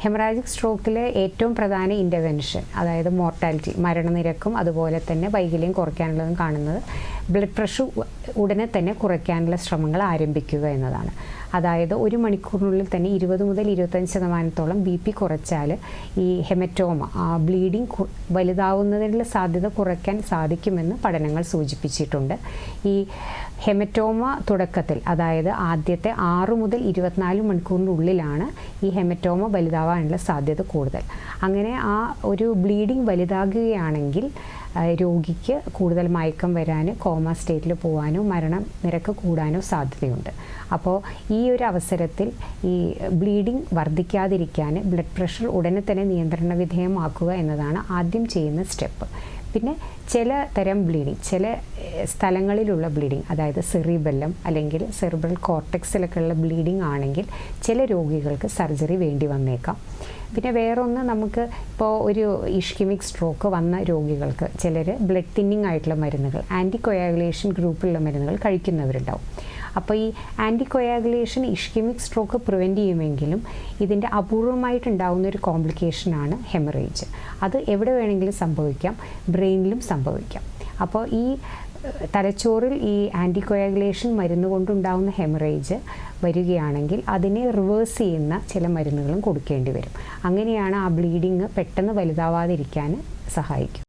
Haemorrhagic സ്ട്രോക്കിലെ ഏറ്റവും പ്രധാന intervention, അതായത് മോർട്ടാലിറ്റി, മരണനിരക്കും അതുപോലെ തന്നെ വൈകല്യം കുറയ്ക്കാനുള്ളതും കാണുന്നത് ബ്ലഡ് പ്രഷർ ഉടനെ തന്നെ കുറയ്ക്കാനുള്ള ശ്രമങ്ങൾ ആരംഭിക്കുക എന്നതാണ്. അതായത് 1 മണിക്കൂറിനുള്ളിൽ തന്നെ 20 മുതൽ 25% BP കുറച്ചാൽ ഈ ഹെമറ്റോമ, ബ്ലീഡിങ് വലുതാവുന്നതിനുള്ള സാധ്യത കുറയ്ക്കാൻ സാധിക്കുമെന്ന് പഠനങ്ങൾ സൂചിപ്പിച്ചിട്ടുണ്ട്. ഈ ഹെമറ്റോമ തുടക്കത്തിൽ, അതായത് ആദ്യത്തെ 6 മുതൽ 24 മണിക്കൂറിനുള്ളിലാണ് ഈ ഹെമറ്റോമ വലുതാവാനുള്ള സാധ്യത കൂടുതൽ. അങ്ങനെ ആ ഒരു ബ്ലീഡിങ് വലുതാകുകയാണെങ്കിൽ രോഗിക്ക് കൂടുതൽ മയക്കം വരാൻ, കോമ സ്റ്റേറ്റിൽ പോകാനോ മരണനിരക്ക് കൂടാനോ സാധ്യതയുണ്ട്. അപ്പോൾ ഈ ഒരു അവസരത്തിൽ ഈ ബ്ലീഡിങ് വർദ്ധിക്കാതിരിക്കാൻ ബ്ലഡ് പ്രഷർ ഉടനെ തന്നെ നിയന്ത്രണ വിധേയമാക്കുക എന്നതാണ് ആദ്യം ചെയ്യുന്ന സ്റ്റെപ്പ്. പിന്നെ ചില തരം ബ്ലീഡിങ്, ചില സ്ഥലങ്ങളിലുള്ള ബ്ലീഡിങ്, അതായത് സെറിബെല്ലം അല്ലെങ്കിൽ സെറിബ്രൽ കോർട്ടെക്സിലൊക്കെ ഉള്ള ബ്ലീഡിങ് ആണെങ്കിൽ ചില രോഗികൾക്ക് സർജറി വേണ്ടി വന്നേക്കാം. പിന്നെ വേറൊന്ന്, നമുക്ക് ഇപ്പോൾ ഒരു ഇഷ്കിമിക് സ്ട്രോക്ക് വന്ന രോഗികൾക്ക് ചിലർ ബ്ലഡ് തിന്നിങ് ആയിട്ടുള്ള മരുന്നുകൾ, ആൻറ്റികൊയാഗുലേഷൻ ഗ്രൂപ്പിലുള്ള മരുന്നുകൾ കഴിക്കുന്നവരുണ്ടാവും. അപ്പോൾ ഈ ആൻറ്റികൊയാഗുലേഷൻ ഇഷ്കിമിക് സ്ട്രോക്ക് പ്രിവെൻറ്റ് ചെയ്യുമെങ്കിലും ഇതിൻ്റെ അപൂർവമായിട്ടുണ്ടാകുന്ന ഒരു കോംപ്ലിക്കേഷനാണ് ഹെമറേജ്. അത് എവിടെ വേണമെങ്കിലും സംഭവിക്കാം, ബ്രെയിനിലും സംഭവിക്കാം. അപ്പോൾ ഈ തലച്ചോറിൽ ഈ ആൻറ്റികൊയാഗുലേഷൻ മരുന്ന് കൊണ്ടുണ്ടാകുന്ന ഹെമറേജ് വരികയാണെങ്കിൽ അതിനെ റിവേഴ്സ് ചെയ്യുന്ന ചില മരുന്നുകളും കൊടുക്കേണ്ടി വരും. അങ്ങനെയാണ് ആ ബ്ലീഡിങ് പെട്ടെന്ന് വലുതാവാതിരിക്കാൻ സഹായിക്കും.